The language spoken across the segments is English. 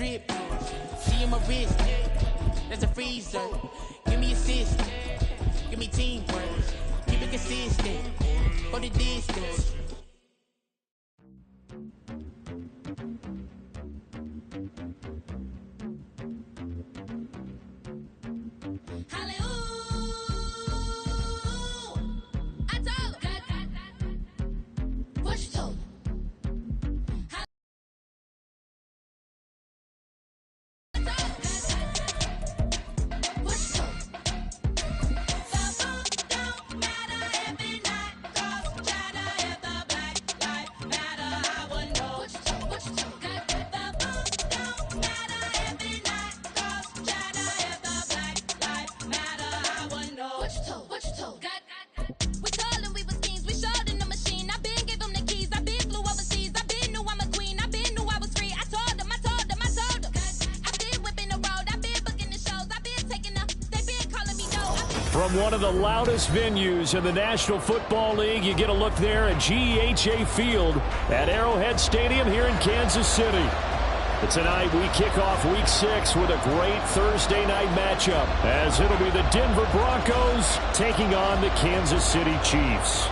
drip. See in my wrist, that's a freezer. Give me assist, give me teamwork. Keep it consistent for the distance. From one of the loudest venues in the National Football League, you get a look there at GEHA Field at Arrowhead Stadium here in Kansas City. But tonight we kick off Week 6 with a great Thursday night matchup, as it'll be the Denver Broncos taking on the Kansas City Chiefs.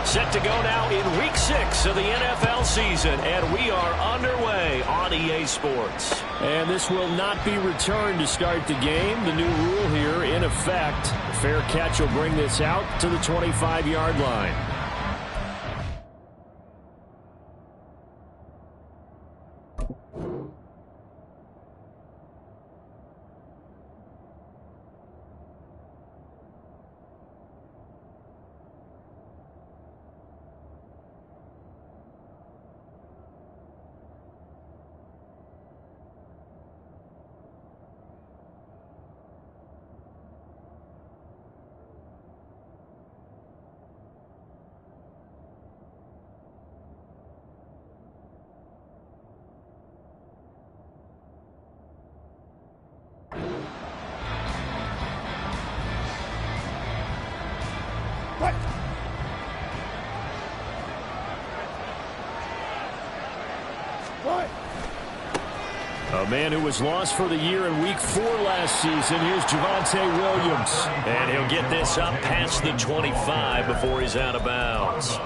Set to go now in Week 6 of the NFL season, and we are underway on EA Sports. And this will not be returned to start the game. The new rule here in effect. A fair catch will bring this out to the 25-yard line. A man who was lost for the year in Week 4 last season. Here's Javonte Williams. And he'll get this up past the 25 before he's out of bounds.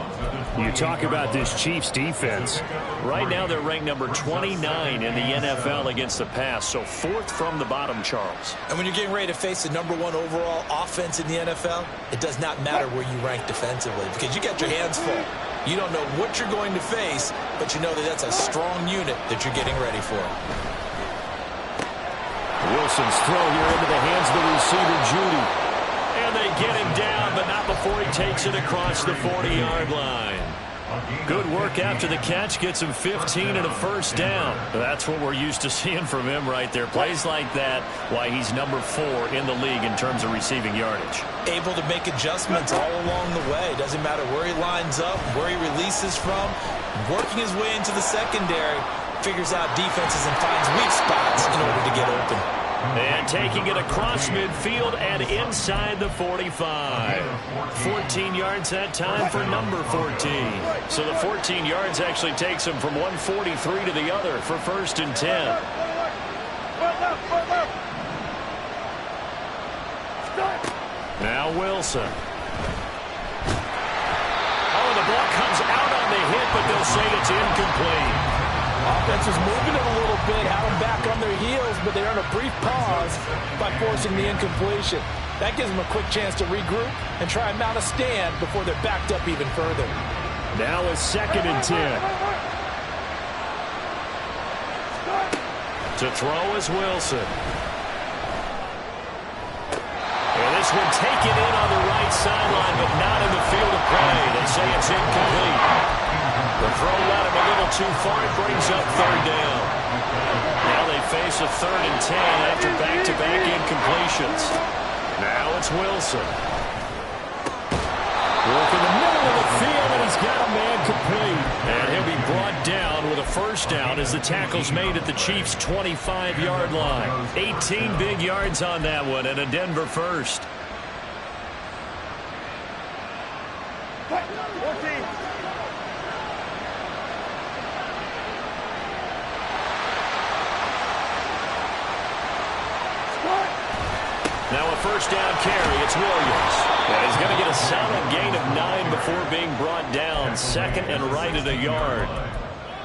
You talk about this Chiefs defense. Right now they're ranked number 29 in the NFL against the pass, so 4th from the bottom, Charles. And when you're getting ready to face the number 1 overall offense in the NFL, it does not matter where you rank defensively because you got your hands full. You don't know what you're going to face, but you know that that's a strong unit that you're getting ready for. Wilson's throw here into the hands of the receiver, Judy. And they get him down, but not before he takes it across the 40-yard line. Good work after the catch. Gets him 15 and a first down. That's what we're used to seeing from him right there. Plays like that, why he's number 4 in the league in terms of receiving yardage. Able to make adjustments all along the way. Doesn't matter where he lines up, where he releases from. Working his way into the secondary. Figures out defenses and finds weak spots in order to get open. And taking it across midfield and inside the 45. 14 yards that time for number 14. So the 14 yards actually takes him from 143 to the other for 1st and 10. Now Wilson. Oh, the ball comes out on the hit, but they'll say it's incomplete. Offense is moving it a little bit, had them back on their heels, but they earn a brief pause by forcing the incompletion. That gives them a quick chance to regroup and try and mount a stand before they're backed up even further. Now it's 2nd and 10. To throw is Wilson. And this one taken in on the right sideline, but not in the field of play. They say it's incomplete. The throw led him a little too far. It brings up 3rd down. Now they face a 3rd and 10 after back-to-back incompletions. Now it's Wilson. Work in the middle of the field, and he's got a man complete. incomplete. And he'll be brought down with a first down as the tackle's made at the Chiefs' 25-yard line. 18 big yards on that one and a Denver first. Now a first down carry. It's Williams. And he's going to get a solid gain of 9 before being brought down. Second and right at a yard.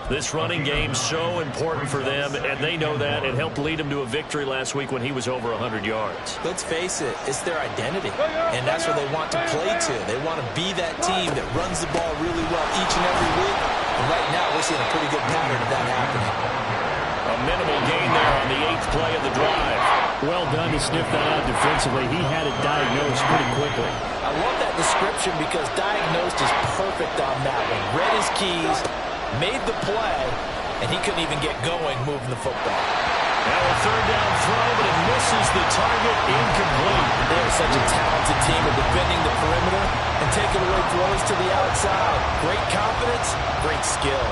This running game's so important for them, and they know that. It helped lead them to a victory last week when he was over 100 yards. Let's face it, it's their identity, and that's where they want to play to. They want to be that team that runs the ball really well each and every week. And right now, we're seeing a pretty good pattern of that happening. A minimal gain there on the 8th play of the drive. Well done to sniff that out defensively. He had it diagnosed pretty quickly. I love that description because diagnosed is perfect on that one. Read his keys, made the play, and he couldn't even get going moving the football. Now a third down throw, but it misses the target. Incomplete. They are such a talented team of defending the perimeter and taking away throws to the outside. Great confidence, great skill.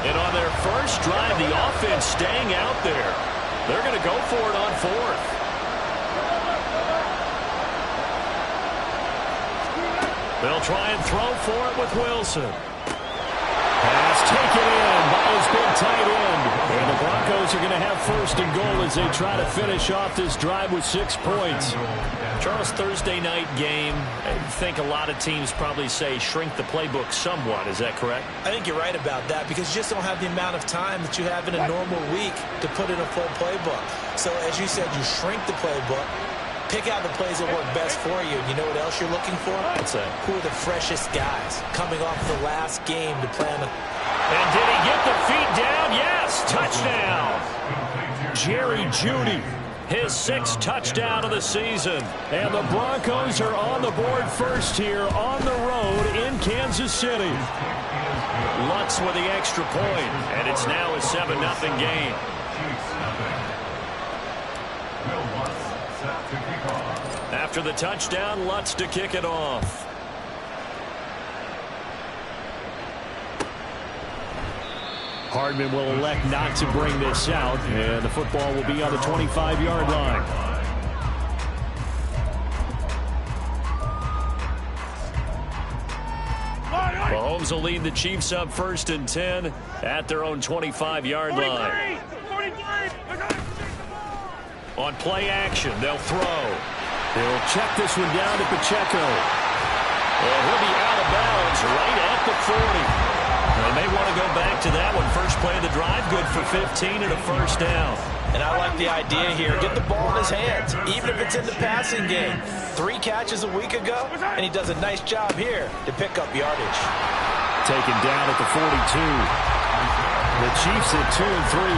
And on their first drive, the offense staying out there. They're going to go for it on 4th. They'll try and throw for it with Wilson. Pass taken in by his big tight end. And the Broncos are going to have first and goal as they try to finish off this drive with 6 points. Charles, Thursday night game, I think a lot of teams probably say shrink the playbook somewhat. Is that correct? I think you're right about that because you just don't have the amount of time that you have in a normal week to put in a full playbook. So as you said, you shrink the playbook. Pick out the plays that work best for you. And you know what else you're looking for? What's that? Who are the freshest guys coming off the last game to plan a... And did he get the feet down? Yes, touchdown. Jerry Jeudy, his 6th touchdown of the season. And the Broncos are on the board first here on the road in Kansas City. Lutz with the extra point, and it's now a 7-0 game. After the touchdown, Lutz to kick it off. Hardman will elect not to bring this out, and the football will be on the 25-yard line. Mahomes will lead the Chiefs up 1st and 10 at their own 25-yard line. On play action, they'll throw. They'll check this one down to Pacheco. And he'll be out of bounds right at the 40. They may want to go back to that one. First play of the drive, good for 15 and a first down. And I like the idea here. Get the ball in his hands, even if it's in the passing game. 3 catches a week ago, and he does a nice job here to pick up yardage. Taken down at the 42. The Chiefs at 2-3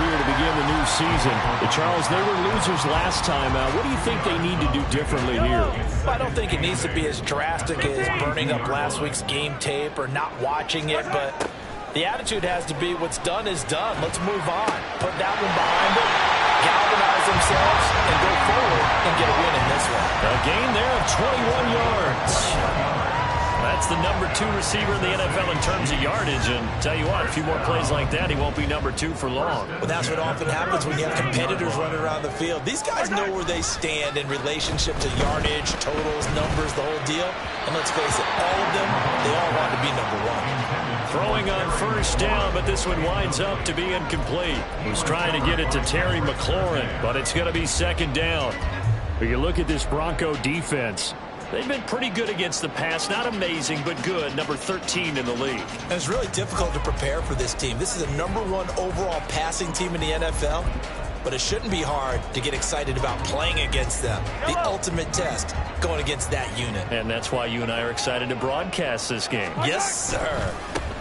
here to begin the new season. Charles, they were losers last time out. What do you think they need to do differently here? I don't think it needs to be as drastic as burning up last week's game tape or not watching it, but the attitude has to be what's done is done. Let's move on. Put that one behind them, galvanize themselves, and go forward and get a win in this one. A gain there of 21 yards. That's the number 2 receiver in the NFL in terms of yardage. And tell you what, a few more plays like that, he won't be number 2 for long. Well, that's what often happens when you have competitors running around the field. These guys know where they stand in relationship to yardage, totals, numbers, the whole deal. And let's face it, all of them, they all want to be number 1. Throwing on first down, but this one winds up to be incomplete. He was trying to get it to Terry McLaurin, but it's going to be 2nd down. When you look at this Bronco defense, they've been pretty good against the pass. Not amazing, but good. Number 13 in the league. And it's really difficult to prepare for this team. This is a number 1 overall passing team in the NFL. But it shouldn't be hard to get excited about playing against them. The ultimate test going against that unit. And that's why you and I are excited to broadcast this game. Yes, sir.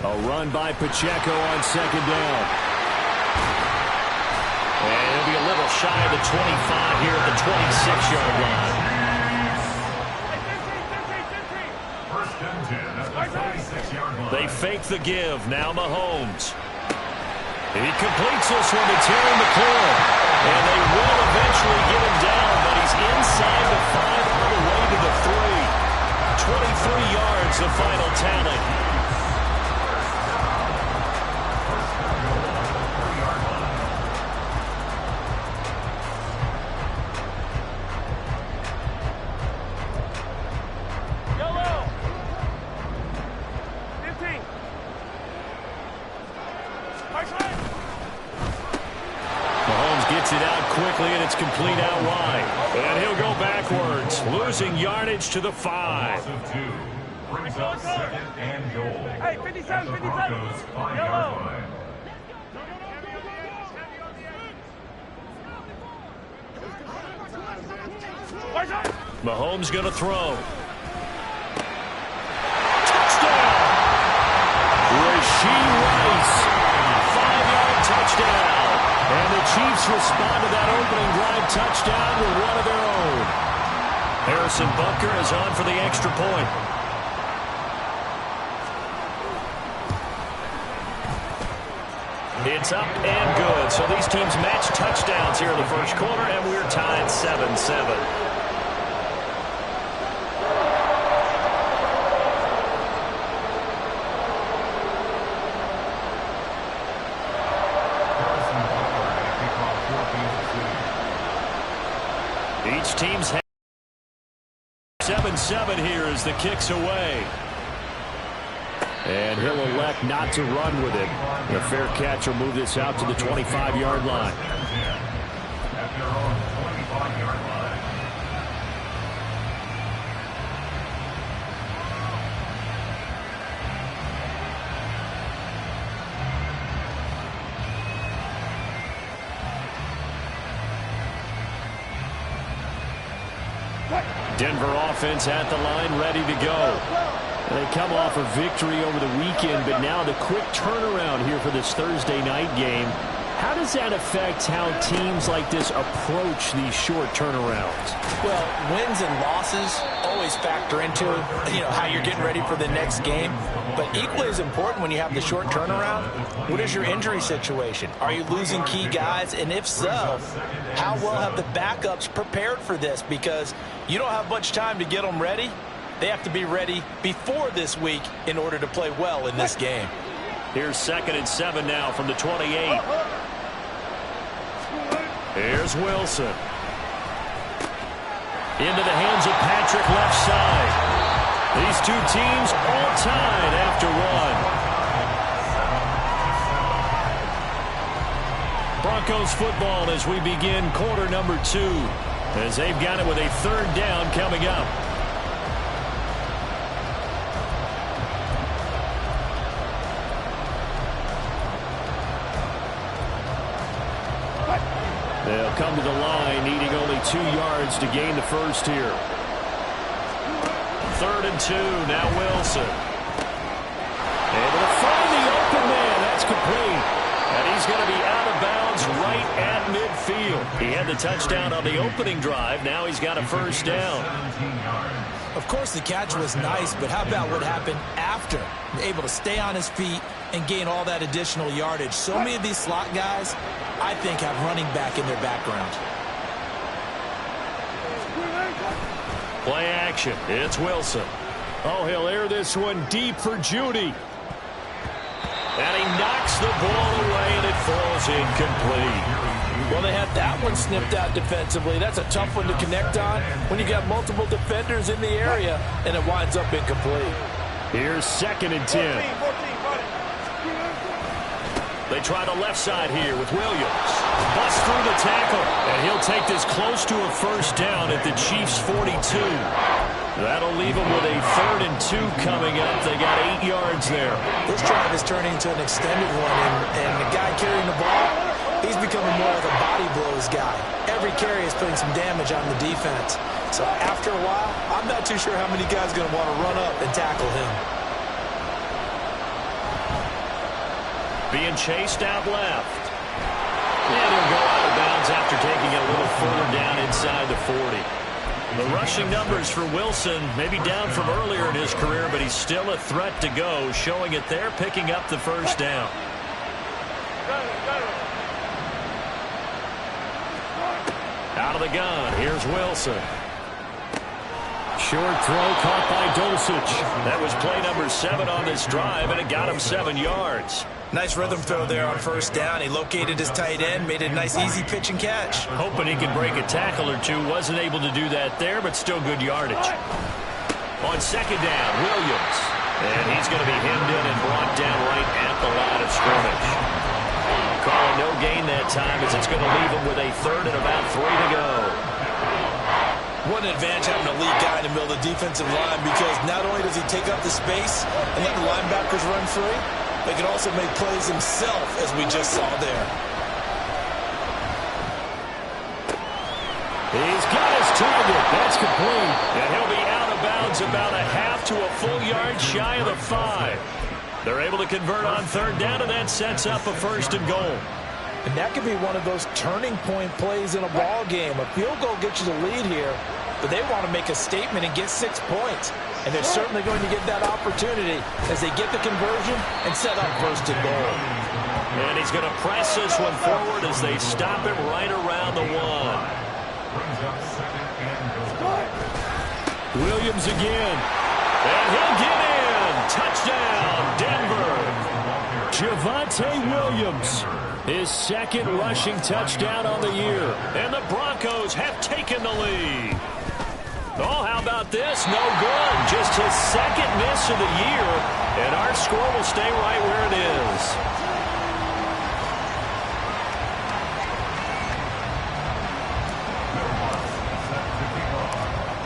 A run by Pacheco on 2nd down. And it'll be a little shy of the 25 here at the 26-yard line. They fake the give. Now Mahomes. He completes this one to Terry McLaurin. And they will eventually get him down, but he's inside the 5 all the way to the yards, the final tally. It out quickly, and it's complete out wide. And he'll go backwards, losing yardage to the 5. Brings up 2nd and goal. Hey, 57, 57. Broncos 5-yard line. Mahomes going to throw. Touchdown! Rashee Rice. 5-yard touchdown. And the Chiefs respond to that opening drive touchdown with one of their own. Harrison Butker is on for the extra point. It's up and good. So these teams match touchdowns here in the first quarter, and we're tied 7-7. Each team's 7-7 here as the kick's away. And he'll elect not to run with it. The fair catch will move this out to the 25-yard line. At their own 25-yard line. Denver offense at the line, ready to go. They come off a victory over the weekend, but now the quick turnaround here for this Thursday night game. How does that affect how teams like this approach these short turnarounds? Well, wins and losses always factor into, how you're getting ready for the next game. But equally as important when you have the short turnaround, what is your injury situation? Are you losing key guys? And if so, how well have the backups prepared for this? Because you don't have much time to get them ready. They have to be ready before this week in order to play well in this game. Here's 2nd and 7 now from the 28. Here's Wilson. Into the hands of Patrick left side. These two teams all tied after one. Broncos football as we begin quarter number 2. As they've got it with a 3rd down coming up. They'll come to the line, needing only 2 yards to gain the first here. 3rd and 2, now Wilson. Able to find the open man, that's complete. And he's going to be out of bounds right at midfield. He had the touchdown on the opening drive, now he's got a 1st down. Of course, the catch was nice, but how about what happened after? Able to stay on his feet and gain all that additional yardage. So many of these slot guys, I think, have running back in their background. Play action. It's Wilson. Oh, he'll air this one deep for Judy. And he knocks the ball away, and it falls incomplete. Well, they had that one snipped out defensively. That's a tough one to connect on when you got multiple defenders in the area, and it winds up incomplete. Here's 2nd and 10. They try the left side here with Williams. Busts through the tackle, and he'll take this close to a 1st down at the Chiefs' 42. That'll leave them with a 3rd and 2 coming up. They got 8 yards there. This drive is turning into an extended one, and the guy carrying the ball, he's becoming more of a body blows guy. Every carry is putting some damage on the defense. So after a while, I'm not too sure how many guys are going to want to run up and tackle him. Being chased out left. And he'll go out of bounds after taking it a little further down inside the 40. The rushing numbers for Wilson maybe down from earlier in his career, but he's still a threat to go, showing it there, picking up the 1st down. Out of the gun, here's Wilson. Short throw caught by Dulcich. That was play number 7 on this drive, and it got him 7 yards. Nice rhythm throw there on first down. He located his tight end, made it a nice easy pitch and catch. Hoping he could break a tackle or two. Wasn't able to do that there, but still good yardage. On second down, Williams. And he's going to be hemmed in and brought down right at the line of scrimmage. Calling no gain that time as it's going to leave him with a third and about 3 to go. What an advantage having a lead guy in the middle of the defensive line, because not only does he take up the space and let the linebackers run free, but he can also make plays himself, as we just saw there. He's got his target. That's complete. And he'll be out of bounds about a half to a full yard shy of the 5. They're able to convert on third down, and that sets up a first and goal. And that could be one of those turning point plays in a ball game. A field goal gets you the lead here, but they want to make a statement and get 6 points. And they're certainly going to get that opportunity as they get the conversion and set up first and goal. And he's going to press this one forward as they stop him right around the 1. Williams again. And he'll get in. Touchdown, Denver. Javonte Williams. His second rushing touchdown on the year. And the Broncos have taken the lead. Oh, how about this? No good. Just his second miss of the year. And our score will stay right where it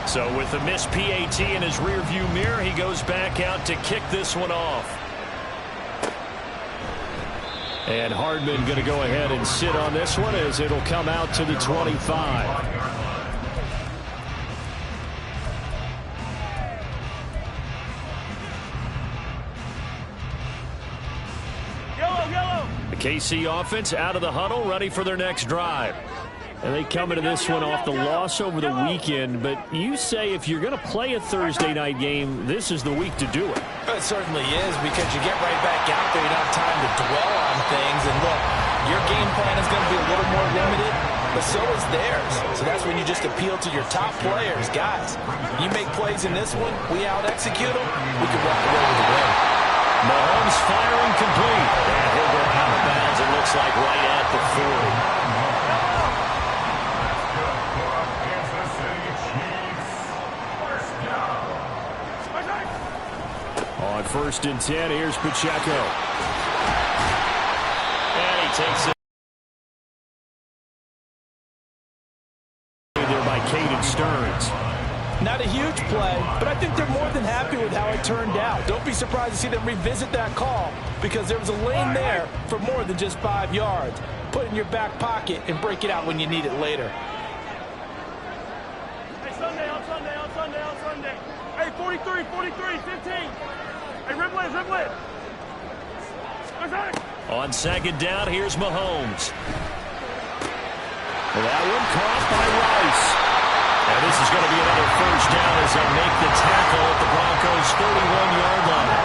is. So with the missed PAT in his rearview mirror, he goes back out to kick this one off. And Hardman going to go ahead and sit on this one as it'll come out to the 25. The KC offense out of the huddle, ready for their next drive. And they come into this one off the loss over the weekend. But you say if you're going to play a Thursday night game, this is the week to do it. It certainly is, because you get right back out there. You don't have time to dwell on things. And look, your game plan is going to be a little more limited, but so is theirs. So that's when you just appeal to your top players. Guys, you make plays in this one, we out-execute them, we can walk away with the win. Mahomes firing complete. And he'll go out of bounds, it looks like right at the 40. On first and 10, here's Pacheco. And he takes it there by Caden Stearns. Not a huge play, but I think they're more than happy with how it turned out. Don't be surprised to see them revisit that call, because there was a lane there for more than just 5 yards. Put it in your back pocket and break it out when you need it later. Hey, Sunday. Hey, 43, 15. Hey, riblet. On second down, here's Mahomes. That one caught by Rice. And this is going to be another first down as they make the tackle at the Broncos' 31-yard line.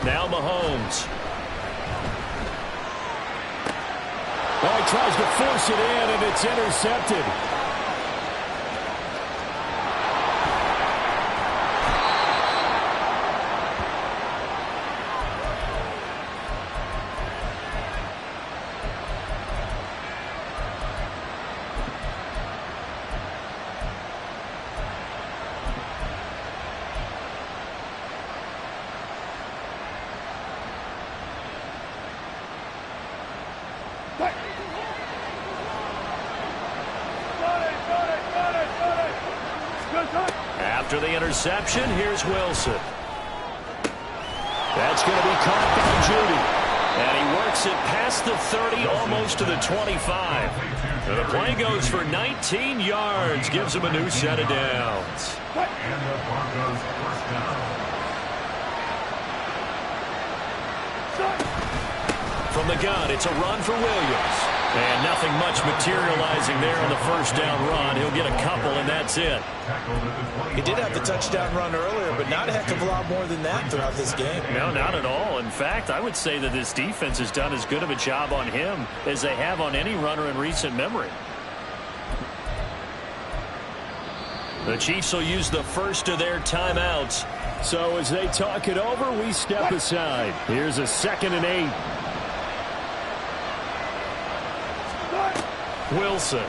Now Mahomes. Well, he tries to force it in, and it's intercepted. After the interception, here's Wilson. That's going to be caught by Judy. And he works it past the 30, almost to the 25. And the play goes for 19 yards, gives him a new set of downs. And the Broncos first down. From the gun, it's a run for Williams. And nothing much materializing there on the first down run. He'll get a couple, and that's it. He did have the touchdown run earlier, but not a heck of a lot more than that throughout this game. No, not at all. In fact, I would say that this defense has done as good of a job on him as they have on any runner in recent memory. The Chiefs will use the first of their timeouts. So as they talk it over, we step aside. Here's a 2nd and 8. Wilson.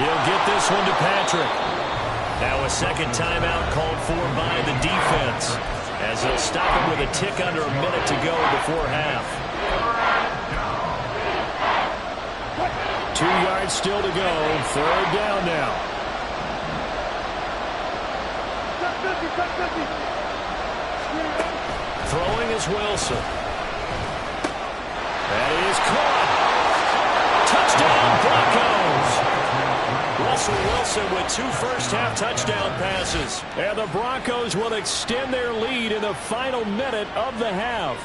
He'll get this one to Patrick. Now a second timeout called for by the defense, as they'll stop him with a tick under a minute to go before half. 2 yards still to go. 3rd down now. Throwing is Wilson. That is caught. Touchdown, Broncos. Russell Wilson with 2 first-half touchdown passes. And the Broncos will extend their lead in the final minute of the half.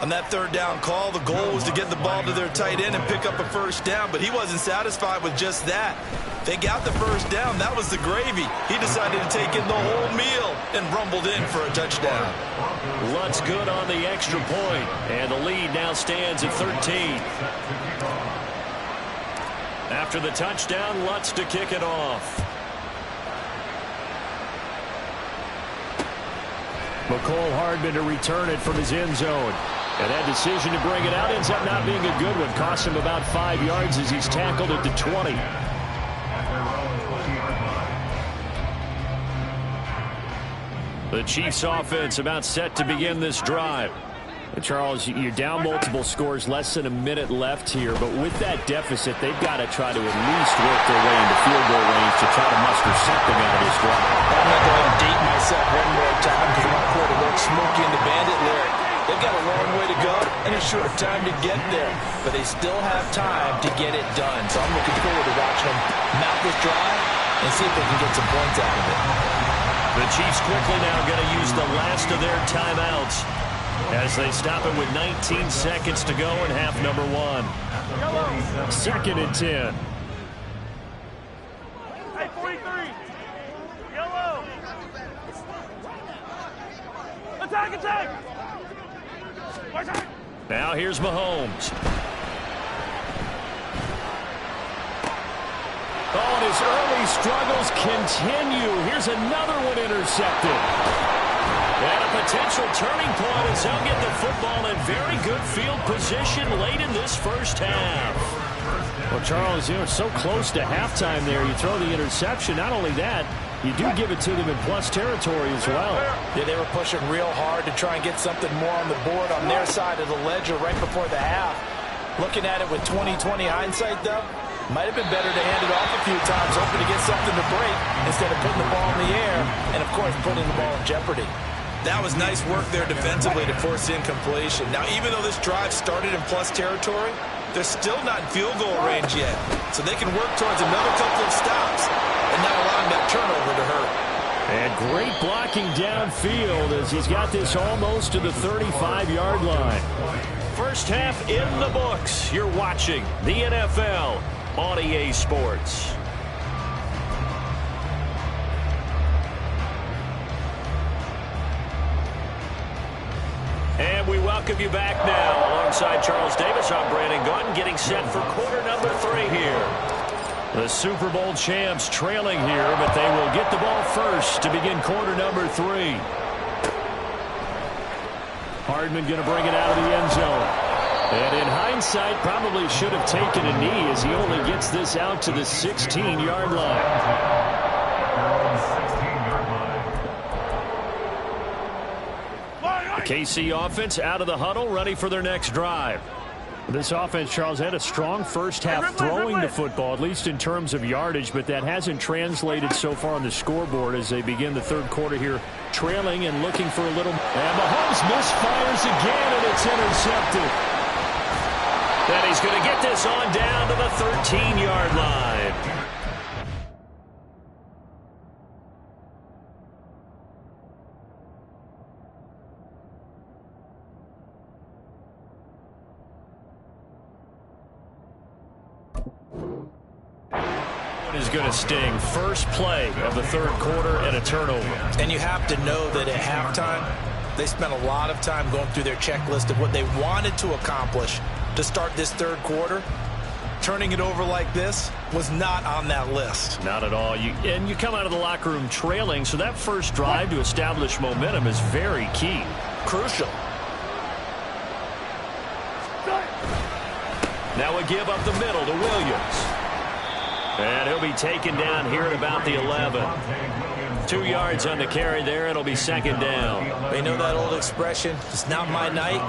On that 3rd down call, the goal was to get the ball to their tight end and pick up a first down, but he wasn't satisfied with just that. They got the first down. That was the gravy. He decided to take in the whole meal and rumbled in for a touchdown. Lutz good on the extra point, and the lead now stands at 13. After the touchdown, Lutz to kick it off. McCole Hardman to return it from his end zone. And that decision to bring it out ends up not being a good one. Cost him about 5 yards as he's tackled at the 20. The Chiefs offense about set to begin this drive. And Charles, you're down multiple scores, less than a minute left here, but with that deficit, they've got to try to at least work their way into field goal range to try to muster something out of this drive. I'm going to go ahead and date myself one more time because I'm going to work Smokey and the Bandit lyric. They've got a long way to go and a short time to get there, but they still have time to get it done. So I'm looking forward to watching them mount this drive and see if they can get some points out of it. The Chiefs quickly now going to use the last of their timeouts as they stop it with 19 seconds to go in half number 1. 2nd and 10. Hey, 43. Yellow. Attack, attack. Now here's Mahomes. Oh, and his early struggles continue. Here's another one intercepted. And a potential turning point as they'll get the football in very good field position late in this first half. Well, Charles, you know, it's so close to halftime there. You throw the interception. Not only that, you do give it to them in plus territory as well. Yeah, they were pushing real hard to try and get something more on the board on their side of the ledger right before the half. Looking at it with 20/20 hindsight, though, might have been better to hand it off a few times, hoping to get something to break instead of putting the ball in the air and, of course, putting the ball in jeopardy. That was nice work there defensively to force incompletion. Now, even though this drive started in plus territory, they're still not in field goal range yet. So they can work towards another couple of stops and not allowing that turnover to hurt. And great blocking downfield as he's got this almost to the 35-yard line. First half in the books. You're watching the NFL on EA Sports. And we welcome you back now. Alongside Charles Davis, I'm Brandon Gordon, getting set for quarter number 3 here. The Super Bowl champs trailing here, but they will get the ball first to begin quarter number 3. Hardman going to bring it out of the end zone. And in hindsight, probably should have taken a knee as he only gets this out to the 16-yard line. KC offense out of the huddle, ready for their next drive. This offense, Charles, had a strong first half throwing the football, at least in terms of yardage, but that hasn't translated so far on the scoreboard as they begin the third quarter here, trailing and looking for a little. And Mahomes misfires again, and it's intercepted. And he's going to get this on down to the 13-yard line. Is going to sting. First play of the third quarter and a turnover. And you have to know that at halftime, they spent a lot of time going through their checklist of what they wanted to accomplish to start this third quarter. Turning it over like this was not on that list. Not at all. You come out of the locker room trailing, so that first drive to establish momentum is very key. Crucial. Now we give up the middle to Williams. And he'll be taken down here at about the 11. 2 yards on the carry there. It'll be second down. They know that old expression, it's not my night.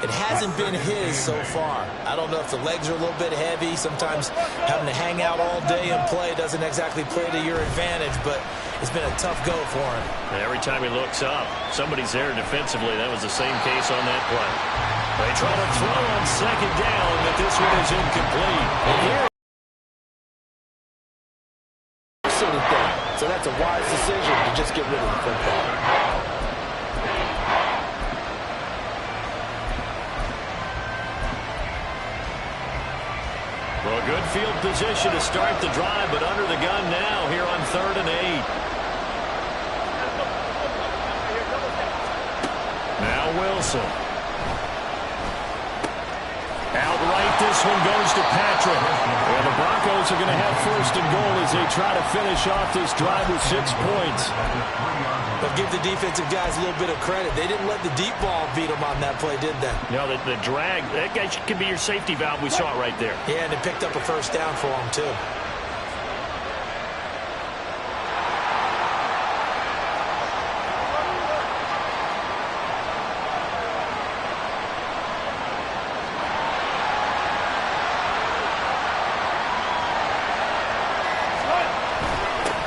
It hasn't been his so far. I don't know if the legs are a little bit heavy. Sometimes having to hang out all day and play doesn't exactly play to your advantage, but it's been a tough go for him. And every time he looks up, somebody's there defensively. That was the same case on that play. They try to throw on second down, but this one is incomplete. And here, so that's a wise decision to just get rid of the football. Well, good field position to start the drive, but under the gun now here on 3rd and 8. Now Wilson. Outright, this one goes to Patrick. And the Broncos are going to have 1st and goal as they try to finish off this drive with 6 points. But give the defensive guys a little bit of credit. They didn't let the deep ball beat them on that play, did they? No, the drag, that guy could be your safety valve. We saw it right there. Yeah, and it picked up a 1st down for them, too.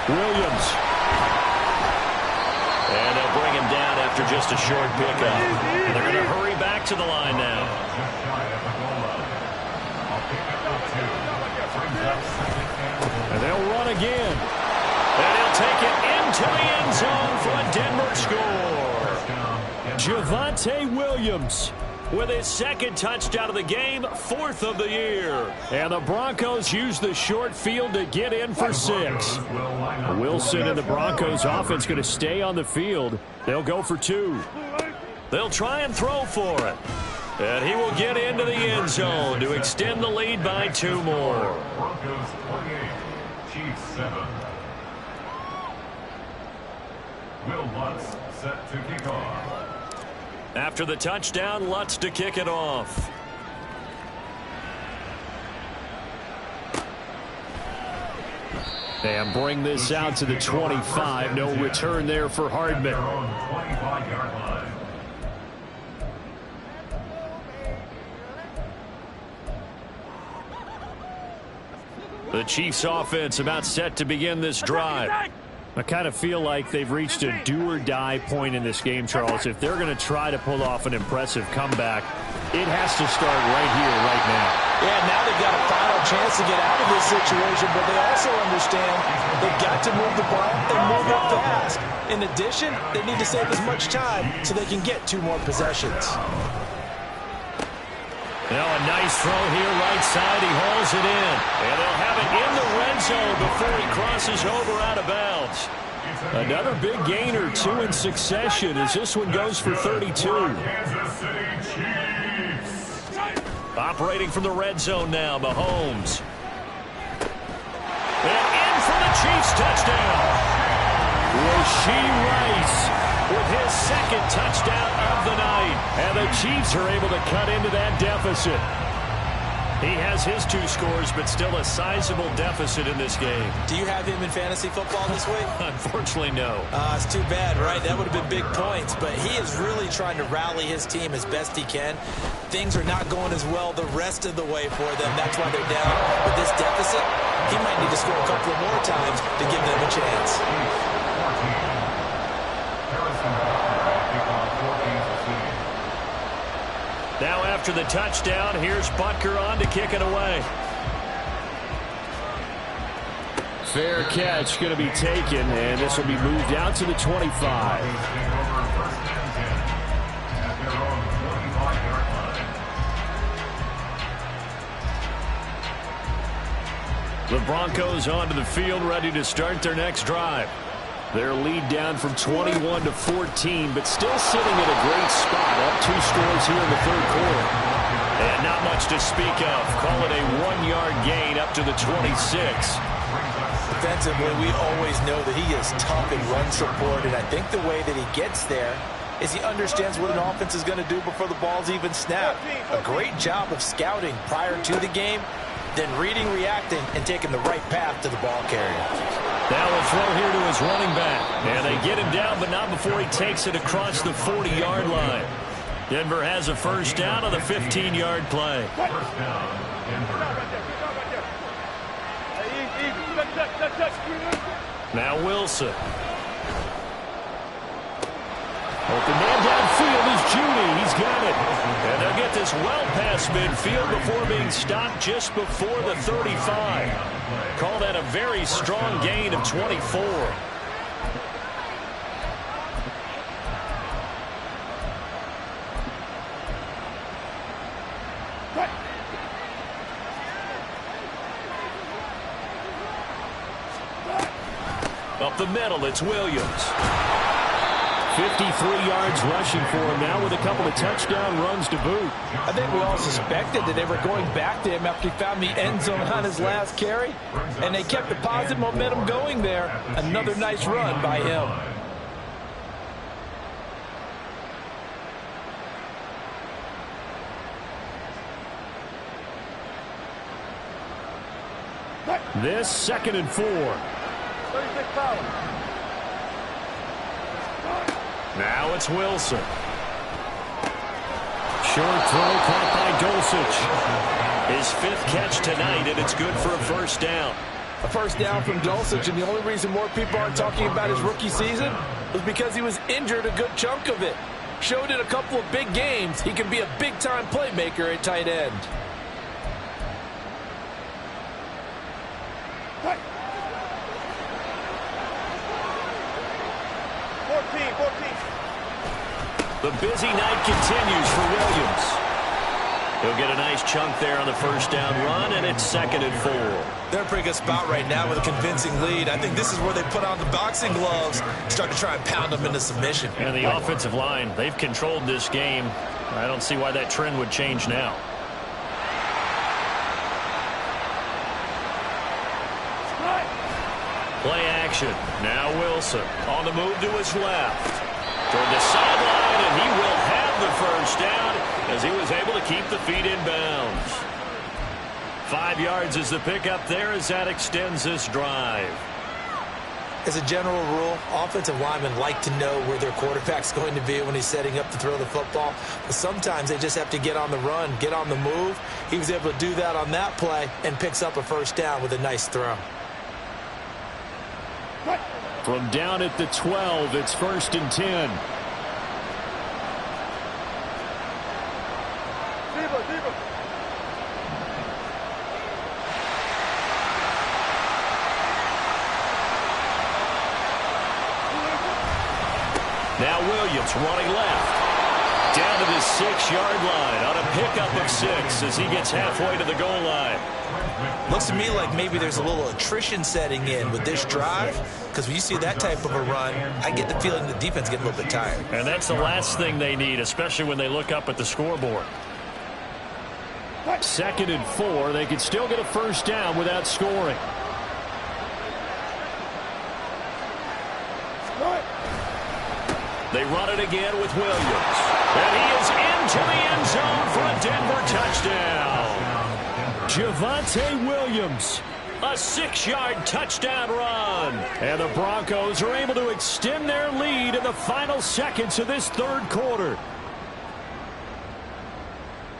Williams. And they'll bring him down after just a short pickup. And they're going to hurry back to the line now. And they'll run again. And he'll take it into the end zone for a Denver score. Javonte Williams with his 2nd touchdown of the game, 4th of the year. And the Broncos use the short field to get in for 6. Wilson and the Broncos offense going to stay on the field. They'll go for 2. They'll try and throw for it. And he will get into the end zone to extend the lead by 2 more. Broncos 48, Chiefs 7. Will Lutz set to kick off. After the touchdown, Lutz to kick it off. And bring this out to the 25. No return there for Hardman. The Chiefs offense about set to begin this drive. I kind of feel like they've reached a do-or-die point in this game, Charles. If they're going to try to pull off an impressive comeback, it has to start right here, right now. Yeah, now they've got a final chance to get out of this situation, but they also understand they've got to move the ball and move it fast. In addition, they need to save as much time so they can get 2 more possessions. Now a nice throw here, right side. He hauls it in. And they'll have it in the red zone before he crosses over out of bounds. Another big gain or 2 in succession as this one goes for 32. Operating from the red zone now, Mahomes. And in for the Chiefs touchdown. Rashee Rice with his 2nd touchdown of the night. And the Chiefs are able to cut into that deficit. He has his 2 scores, but still a sizable deficit in this game. Do you have him in fantasy football this week? Unfortunately, no. It's too bad, right? That would have been big points, but he is really trying to rally his team as best he can. Things are not going as well the rest of the way for them. That's why they're down. With this deficit, he might need to score a couple of more times to give them a chance. Now after the touchdown, here's Butker on to kick it away. Fair catch going to be taken, and this will be moved out to the 25. The Broncos onto the field, ready to start their next drive. Their lead down from 21 to 14, but still sitting in a great spot. Up 2 scores here in the third quarter. And not much to speak of. Call it a 1-yard gain up to the 26. Defensively, we always know that he is tough in run support, and I think the way that he gets there is he understands what an offense is going to do before the ball's even snapped. A great job of scouting prior to the game, then reading, reacting, and taking the right path to the ball carrier. Now we'll throw here to his running back. And they get him down, but not before he takes it across the 40-yard line. Denver has a first down on the 15-yard play. First down, Denver. Now Wilson. Open man downfield is Judy. He's got it. And they'll get this well past midfield before being stopped just before the 35. Call that a very strong gain of 24. Up the middle, it's Williams. 53 yards rushing for him now with a couple of touchdown runs to boot. I think we all suspected that they were going back to him after he found the end zone on his last carry, and they kept the positive momentum going there. Another nice run by him. This 2nd and 4. 36 power. Now it's Wilson. Short throw caught by Dulcich. His 5th catch tonight, and it's good for a first down. A first down from Dulcich, and the only reason more people aren't talking about his rookie season was because he was injured a good chunk of it. Showed in a couple of big games he can be a big-time playmaker at tight end. The busy night continues for Williams. He'll get a nice chunk there on the first down run, and it's 2nd and 4. They're in a pretty good spot right now with a convincing lead. I think this is where they put on the boxing gloves, start to try and pound them into submission. And the offensive line, they've controlled this game. I don't see why that trend would change now. Play action. Now Wilson on the move to his left. Toward the sideline, and he will have the first down as he was able to keep the feet in bounds. 5 yards is the pickup there as that extends this drive. As a general rule, offensive linemen like to know where their quarterback's going to be when he's setting up to throw the football. But sometimes they just have to get on the run, get on the move. He was able to do that on that play and picks up a first down with a nice throw. From down at the 12, it's 1st and 10. Now Williams running left. Down to the 6-yard line on a pickup of 6 as he gets halfway to the goal line. Looks to me like maybe there's a little attrition setting in with this drive, because when you see that type of a run, I get the feeling the defense getting a little bit tired. And that's the last thing they need, especially when they look up at the scoreboard. 2nd and 4. They could still get a first down without scoring. They run it again with Williams. And he is into the end zone for a Denver touchdown. Javonte Williams, a 6-yard touchdown run. And the Broncos are able to extend their lead in the final seconds of this third quarter.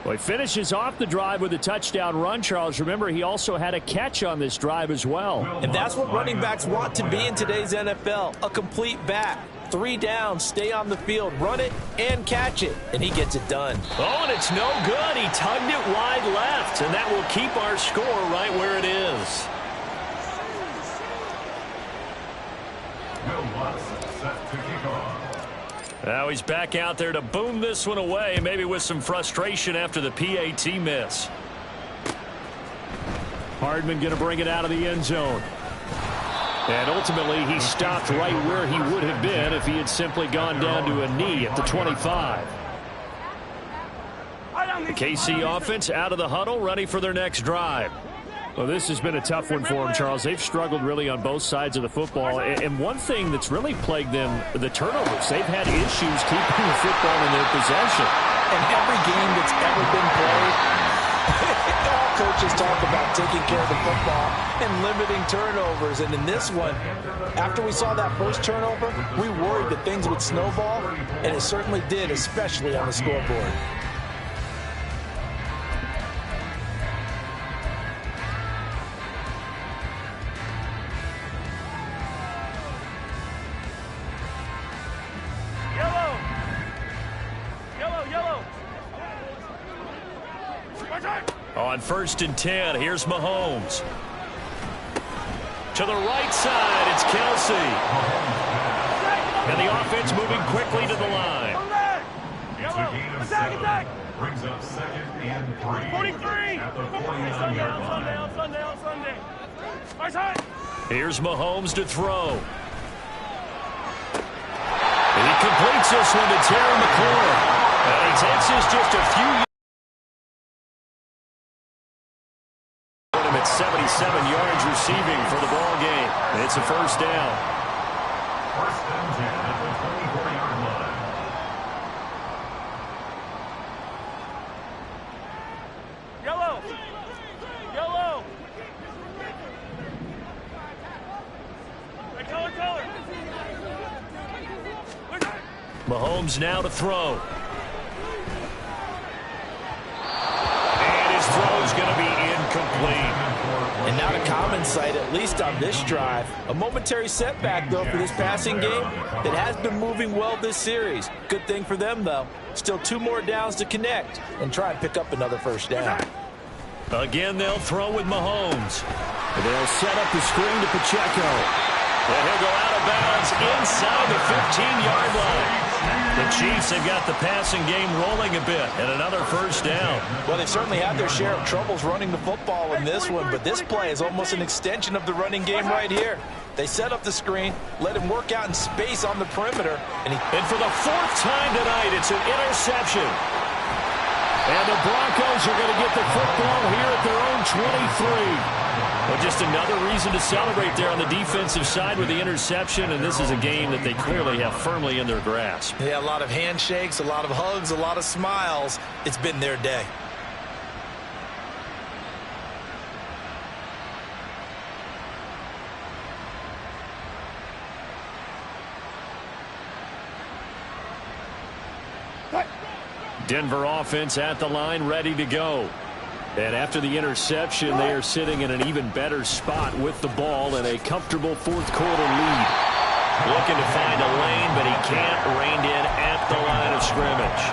Well, he finishes off the drive with a touchdown run, Charles. Remember, he also had a catch on this drive as well. And that's what running backs want to be in today's NFL, a complete back. 3 down, stay on the field, run it, and catch it. And he gets it done. Oh, and it's no good. He tugged it wide left, and that will keep our score right where it is. Will Lutz set to kick off. Now he's back out there to boom this one away, maybe with some frustration after the PAT miss. Hardman going to bring it out of the end zone. And ultimately, he stopped right where he would have been if he had simply gone down to a knee at the 25. The KC offense out of the huddle, ready for their next drive. Well, this has been a tough one for them, Charles. They've struggled really on both sides of the football. And one thing that's really plagued them, the turnovers. They've had issues keeping the football in their possession. And every game that's ever been played, all coaches talk about taking care of the football and limiting turnovers. And in this one, after we saw that first turnover, we worried that things would snowball, and it certainly did, especially on the scoreboard. On 1st and 10, here's Mahomes. To the right side, it's Kelsey. And the offense moving quickly to the line. It's a gain of 7. Brings up 2nd and 3. 43. At the 49-yard line. Here's Mahomes to throw. And he completes this one to Terry McLaurin. And he takes this just a few 77 yards receiving for the ball game. It's a first down. 1st and 10 at the 24-yard line. Yellow. Yellow. Hey, color. Mahomes now to throw. And his throw's going to be incomplete. And not a common sight, at least on this drive. A momentary setback, though, for this passing game that has been moving well this series. Good thing for them, though. Still 2 more downs to connect and try and pick up another first down. Again, they'll throw with Mahomes. They'll set up the screen to Pacheco. And he'll go out of bounds inside the 15-yard line. The Chiefs have got the passing game rolling a bit, and another first down. Well, they've certainly had their share of troubles running the football in this one, but this play is almost an extension of the running game right here. They set up the screen, let him work out in space on the perimeter. And for the 4th time tonight, it's an interception. And the Broncos are going to get the football here at their own 23. Well, just another reason to celebrate there on the defensive side with the interception, and this is a game that they clearly have firmly in their grasp. Yeah, a lot of handshakes, a lot of hugs, a lot of smiles. It's been their day. Denver offense at the line, ready to go. And after the interception, they are sitting in an even better spot with the ball and a comfortable 4th quarter lead. Looking to find a lane, but he can't. Reined in at the line of scrimmage.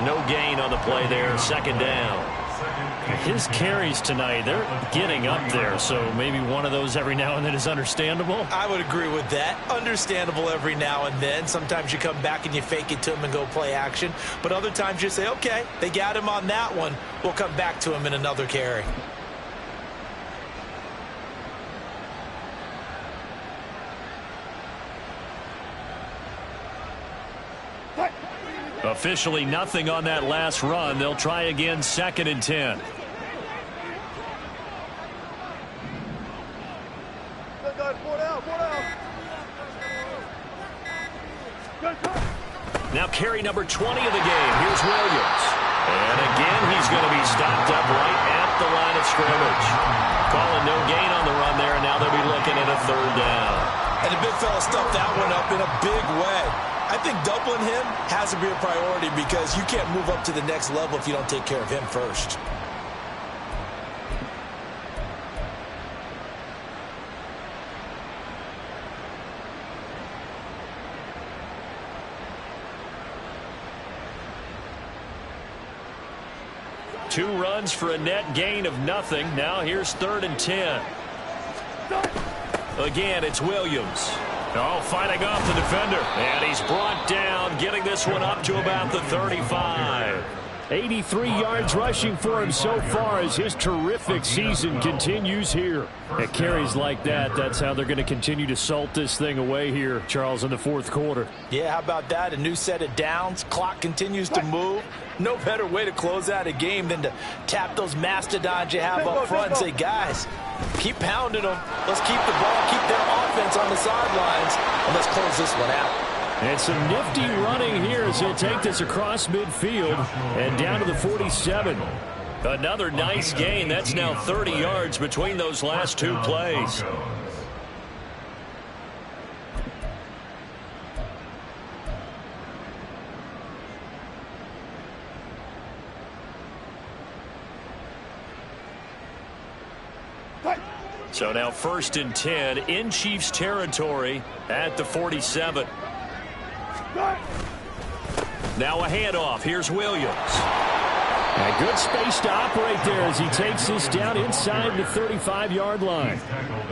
No gain on the play there, 2nd down. His carries tonight, they're getting up there, so maybe one of those every now and then is understandable. I would agree with that. Understandable every now and then. Sometimes you come back and you fake it to him and go play action. But other times you say, okay, they got him on that one. We'll come back to him in another carry. Officially nothing on that last run. They'll try again, 2nd and 10. Now carry number 20 of the game. Here's Williams. And again, he's going to be stopped up right at the line of scrimmage. Calling no gain on the run there, and now they'll be looking at a 3rd down. And the big fella stuffed that one up in a big way. I think doubling him has to be a priority because you can't move up to the next level if you don't take care of him first. Two runs for a net gain of nothing. Now here's 3rd and 10. Again, it's Williams. Oh, fighting off the defender. And he's brought down, getting this one up to about the 35. 83 yards rushing for him so far as his terrific season continues here. At carries like that, that's how they're going to continue to salt this thing away here, Charles, in the fourth quarter. Yeah, how about that? A new set of downs. Clock continues to move. No better way to close out a game than to tap those mastodons you have up front and say, guys, keep pounding them. Let's keep the ball, keep their offense on the sidelines, and let's close this one out. And some nifty running here as he'll take this across midfield and down to the 47. Another nice gain. That's now 30 yards between those last two plays. So now 1st and 10 in Chiefs territory at the 47. Now a handoff. Here's Williams. A good space to operate there as he takes this down inside the 35-yard line.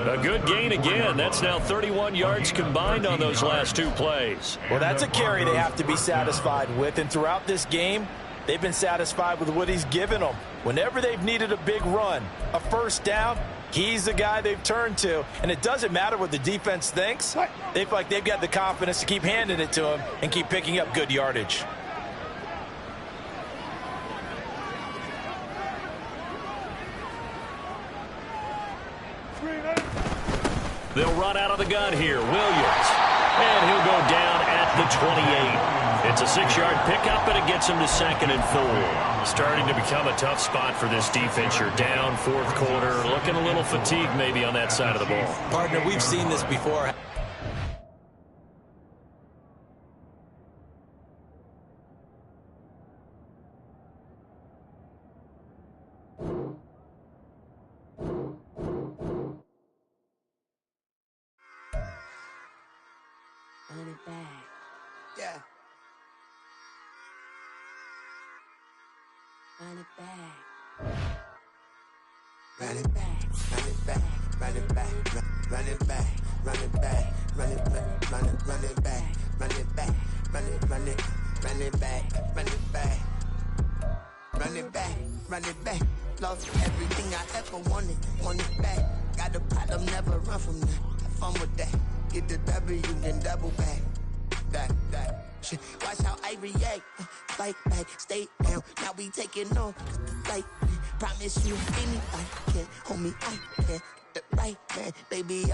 A good gain again. That's now 31 yards combined on those last two plays. Well, that's a carry they have to be satisfied with. And throughout this game, they've been satisfied with what he's given them. Whenever they've needed a big run, a first down, he's the guy they've turned to. And it doesn't matter what the defense thinks. They feel like they've got the confidence to keep handing it to him and keep picking up good yardage. They'll run out of the gun here. Williams. And he'll go down at the 28. It's a 6-yard pickup, and it gets him to 2nd and 4. Starting to become a tough spot for this defense. You're down, fourth quarter. Looking a little fatigued maybe on that side of the ball. Partner, we've seen this before. Run it back. Yeah. Run it back. Run it back. Run it back. Run it back. Run it back. Run it back. Run it back. Run it back. Run it back. Run it back. Run it back. Run it back. Run it back. Run it back. Lost everything I ever wanted. Want it back. Got a problem, never run from that. Have fun with that. Get the W, then double back. That shit. Watch how I react. Fight back, stay down. Now we taking off. Like, promise you, anybody can. Homie, I can. Get the right man, baby.